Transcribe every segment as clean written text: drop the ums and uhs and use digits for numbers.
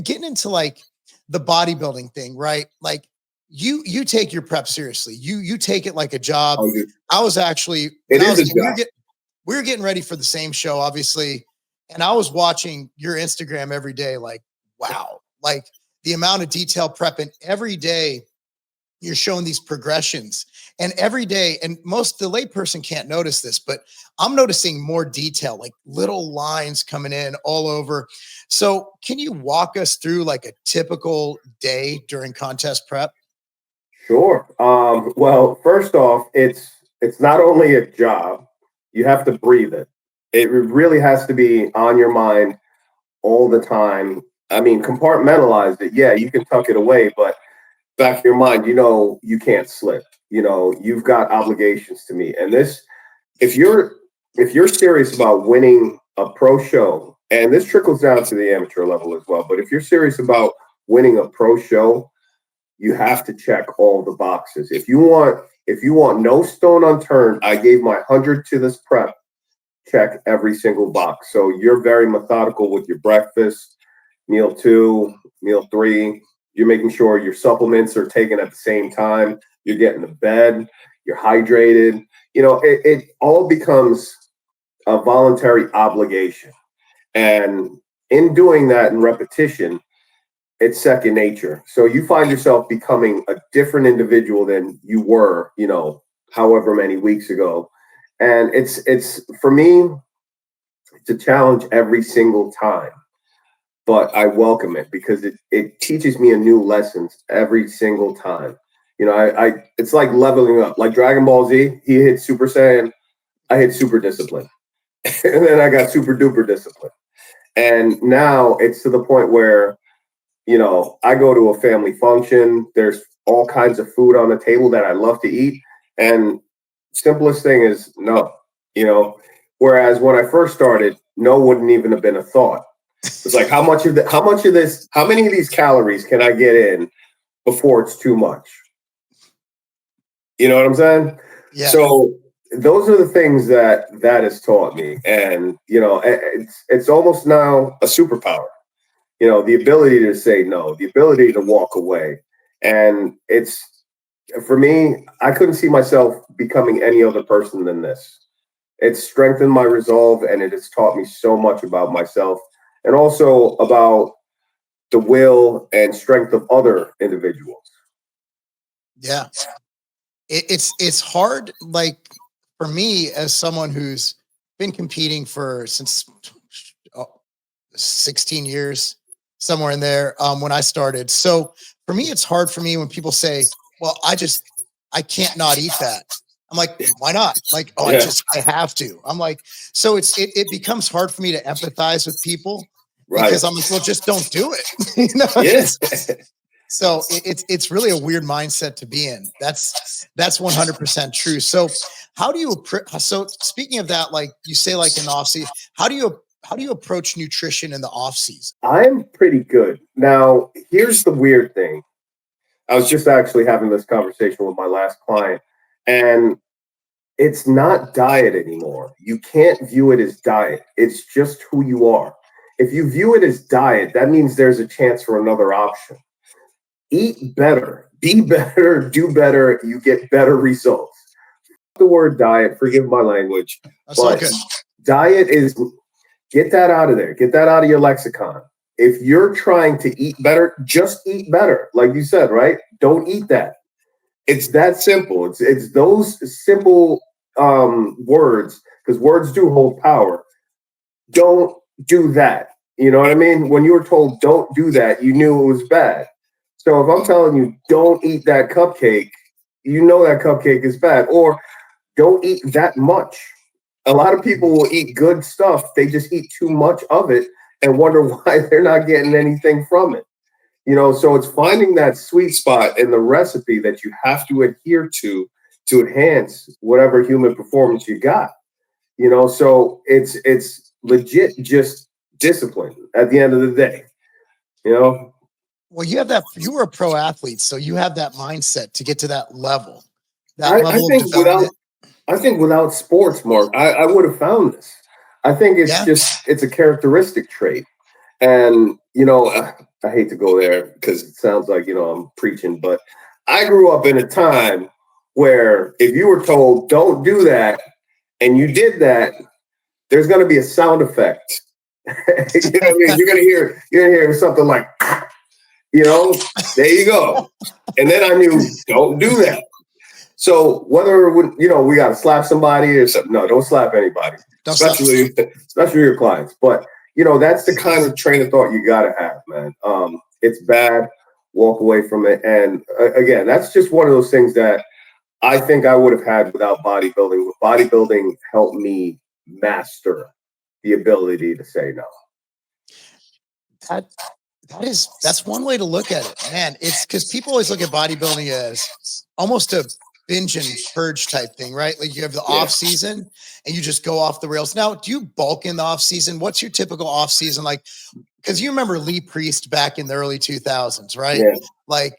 getting into like the bodybuilding thing, right? Like you take your prep seriously. You take it like a job. I was actually, it is a job. We were getting ready for the same show, obviously. And I was watching your Instagram every day. Like, wow, like the amount of detail prepping every day. You're showing these progressions, and every day, and the layperson can't notice this, but I'm noticing more detail, like little lines coming in all over. So can you walk us through like a typical day during contest prep? Sure. Well, first off, it's not only a job, you have to breathe it. It really has to be on your mind all the time. I mean, compartmentalize it. Yeah, you can tuck it away, but back of your mind, you can't slip. You've got obligations to meet. And this, if you're serious about winning a pro show, and this trickles down to the amateur level as well, but if you're serious about winning a pro show, you have to check all the boxes. If you want no stone unturned, I gave my 100 to this prep. Check every single box. So you're very methodical with your breakfast, meal 2, meal 3. You're making sure your supplements are taken at the same time. You're getting to bed. You're hydrated. It all becomes a voluntary obligation. And in doing that in repetition, it's second nature. So you find yourself becoming a different individual than you were, however many weeks ago. And it's for me, it's a challenge every single time. But I welcome it because it teaches me a new lessons every single time. It's like leveling up. Like Dragon Ball Z, he hit Super Saiyan, I hit Super Discipline. And then I got Super Duper Discipline. And now it's to the point where, I go to a family function. There's all kinds of food on the table that I love to eat. And simplest thing is no, whereas when I first started, no wouldn't even have been a thought. It's like, how many of these calories can I get in before it's too much? You know what I'm saying? Yeah. So those are the things that has taught me. And, it's almost now a superpower, the ability to say no, the ability to walk away. And for me, I couldn't see myself becoming any other person than this. It's strengthened my resolve, and it has taught me so much about myself and also about the will and strength of other individuals. Yeah. It's hard. Like for me, as someone who's been competing since 16 years, somewhere in there, when I started. So for me, it's hard for me when people say, well, I can't not eat that. I'm like, why not? Like, I have to. I'm like, so it becomes hard for me to empathize with people. Right. Because I'm like, well, just don't do it. Yes. So it's really a weird mindset to be in. That's 100% true. So how do you, so speaking of that, like you say, like in the off season, how do you approach nutrition in the off season? I'm pretty good. Now, here's the weird thing. I was just actually having this conversation with my last client, and it's not diet anymore. You can't view it as diet. It's just who you are. If you view it as diet, that means there's a chance for another option. Eat better, be better, do better. You get better results. The word diet, forgive my language, but diet is, get that out of there. Get that out of your lexicon. If you're trying to eat better, just eat better. Like you said, right? Don't eat that. It's that simple. It's those simple words, because words do hold power. Don't do that. You know what I mean? When you were told don't do that, you knew it was bad. So if I'm telling you don't eat that cupcake, you know that cupcake is bad. Or don't eat that much. A lot of people will eat good stuff. They just eat too much of it and wonder why they're not getting anything from it. So it's finding that sweet spot in the recipe that you have to adhere to enhance whatever human performance you got. So it's legit just discipline at the end of the day. Well, you were a pro athlete, so you have that mindset to get to that level. I think without sports, Mark, I would have found this. I think it's a characteristic trait. And, I hate to go there because it sounds like, I'm preaching, but I grew up in a time where if you were told, don't do that, and you did that, there's going to be a sound effect. You know what I mean? You're gonna hear something like, there you go. And then I knew, don't do that. So whether we got to slap somebody or something, no, don't slap anybody, especially your clients. But that's the kind of train of thought you got to have, man. It's bad. Walk away from it. And again, that's just one of those things that I think I would have had without bodybuilding. Bodybuilding helped me master the ability to say no. That's one way to look at it, man. It's because people always look at bodybuilding as almost a binge and purge type thing, right? Like you have the off season and you just go off the rails. Now, do you bulk in the off season? What's your typical off season like? Because you remember Lee Priest back in the early 2000s, right? Yeah. Like,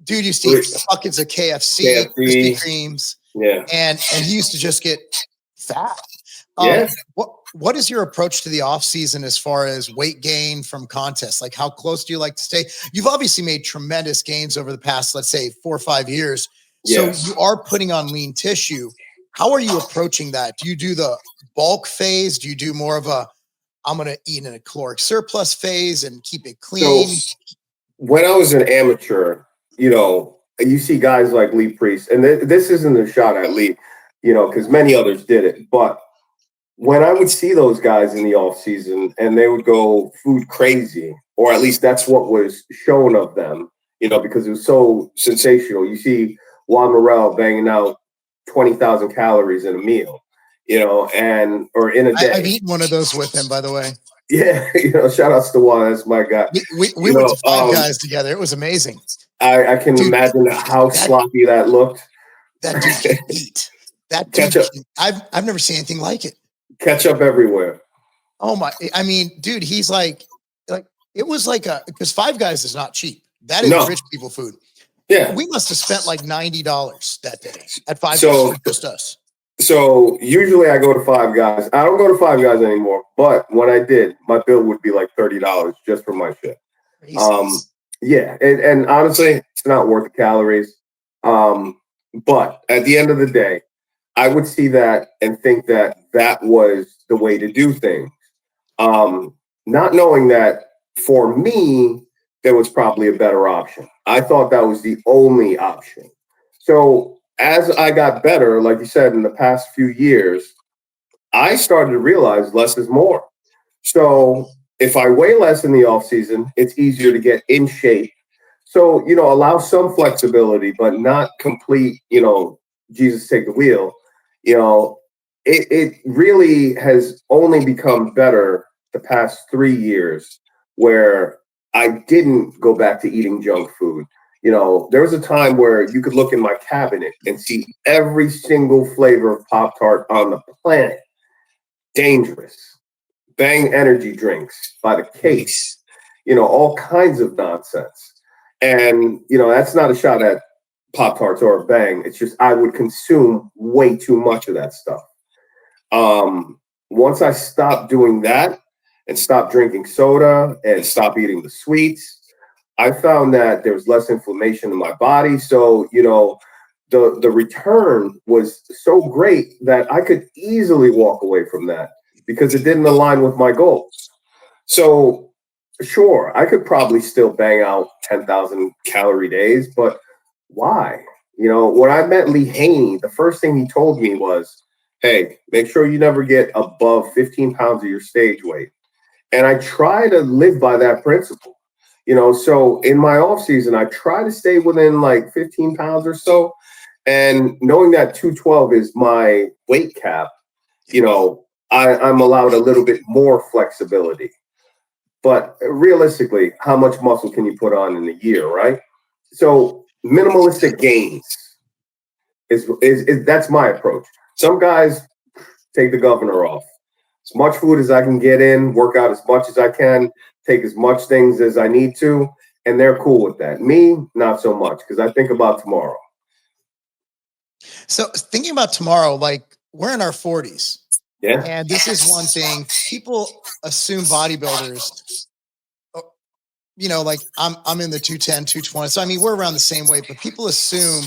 dude used to eat buckets of KFC, Krispy Kremes, and he used to just get fat. What is your approach to the off season as far as weight gain from contests? Like, how close do you like to stay? You've obviously made tremendous gains over the past, let's say, 4 or 5 years. So you are putting on lean tissue. How are you approaching that? Do you do the bulk phase? Do you do more of a, I'm going to eat in a caloric surplus phase and keep it clean? So when I was an amateur, you see guys like Lee Priest, and this isn't a shot at Lee, because many others did it. But when I would see those guys in the off season and they would go food crazy, or at least that's what was shown of them, because it was so sensational. You see Juan Morel banging out 20,000 calories in a meal, or in a day. I've eaten one of those with him, by the way. Yeah, shout outs to Juan. That's my guy. We went to Five Guys together. It was amazing. I can imagine how sloppy that looked. That dude can eat. That dude, I've never seen anything like it. Ketchup everywhere. Oh my! I mean, dude, he's like it was like because Five Guys is not cheap. That is rich people food. Yeah, we must have spent like $90 that day at Five Guys, just us. So usually I go to Five Guys. I don't go to Five Guys anymore, but when I did, my bill would be like $30 just for my shit. Yeah, and honestly, it's not worth the calories. But at the end of the day, I would see that and think that that was the way to do things. Not knowing that for me, there was probably a better option. I thought that was the only option. So as I got better, like you said, in the past few years, I started to realize less is more. So if I weigh less in the off season, it's easier to get in shape. So, allow some flexibility, but not complete, Jesus take the wheel. It really has only become better the past 3 years where I didn't go back to eating junk food. There was a time where you could look in my cabinet and see every single flavor of Pop-Tart on the planet. Dangerous. Bang energy drinks by the case, all kinds of nonsense. And, that's not a shot at Pop-Tarts or a Bang. It's just I would consume way too much of that stuff. Once I stopped doing that and stopped drinking soda and stopped eating the sweets, I found that there was less inflammation in my body. So, the return was so great that I could easily walk away from that because it didn't align with my goals. So, sure, I could probably still bang out 10,000 calorie days, but why? When I met Lee Haney, the first thing he told me was, hey, make sure you never get above 15 pounds of your stage weight. And I try to live by that principle. So in my off season, I try to stay within like 15 pounds or so. And knowing that 212 is my weight cap, I'm allowed a little bit more flexibility. But realistically, how much muscle can you put on in a year, right? So minimalistic gains is that's my approach. Some guys take the governor off. As much food as I can get in, work out as much as I can, take as much things as I need to, and they're cool with that. Me, not so much, because I think about tomorrow. So thinking about tomorrow, like we're in our 40s. Yeah. And this is one thing people assume bodybuilders you know, like I'm in the 210, 220. So I mean, we're around the same weight, but people assume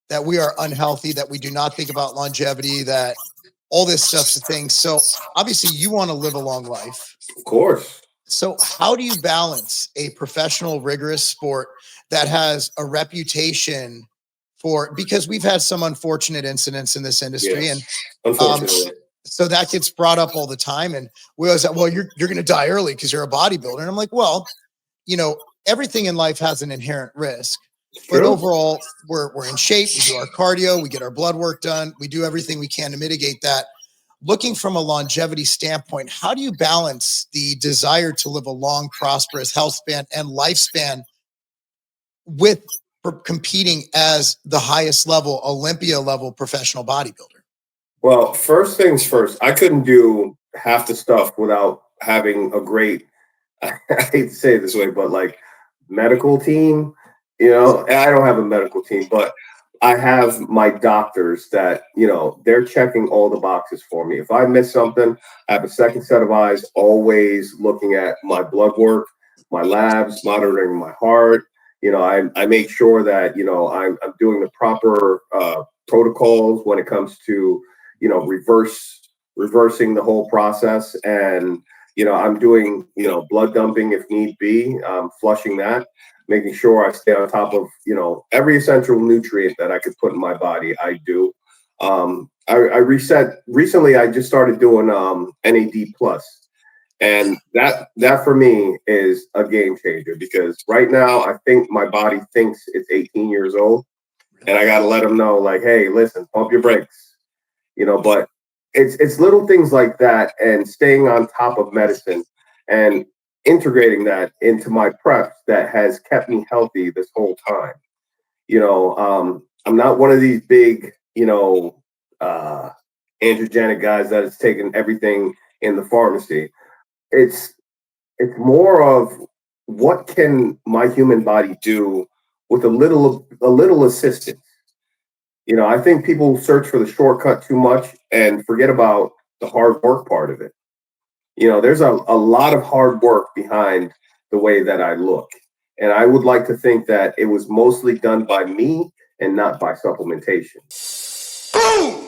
that we are unhealthy, that we do not think about longevity, that all this stuff's a thing. So obviously you want to live a long life. Of course. So how do you balance a professional, rigorous sport that has a reputation for, because we've had some unfortunate incidents in this industry, Yes, and unfortunately. so that gets brought up all the time. And we always say, well, you're going to die early because you're a bodybuilder. And I'm like, well, you know, everything in life has an inherent risk, but True. overall we're in shape. We do our cardio, we get our blood work done. We do everything we can to mitigate that. Looking from a longevity standpoint, how do you balance the desire to live a long, prosperous health span and lifespan with competing as the highest level, Olympia level professional bodybuilder? Well, first things first, I couldn't do half the stuff without having a great, I hate to say it this way, but like medical team, you know, and I don't have a medical team, but I have my doctors that, you know, they're checking all the boxes for me. If I miss something, I have a second set of eyes, always looking at my blood work, my labs, monitoring my heart. You know, I make sure that, you know, I'm doing the proper protocols when it comes to, you know, reversing the whole process. And, you know, I'm doing, you know, blood dumping if need be, flushing that, making sure I stay on top of, you know, every essential nutrient that I could put in my body. I do. I recently. I just started doing NAD plus, and that for me is a game changer, because right now I think my body thinks it's 18 years old, and I got to let them know, like, hey, listen, pump your brakes, you know. But it's little things like that, and staying on top of medicine and integrating that into my preps that has kept me healthy this whole time. You know, I'm not one of these big, you know, androgenic guys that is taking everything in the pharmacy. It's it's more of, what can my human body do with a little assistance. You know, I think people search for the shortcut too much and forget about the hard work part of it. You know, there's a lot of hard work behind the way that I look. And I would like to think that it was mostly done by me and not by supplementation. Boom!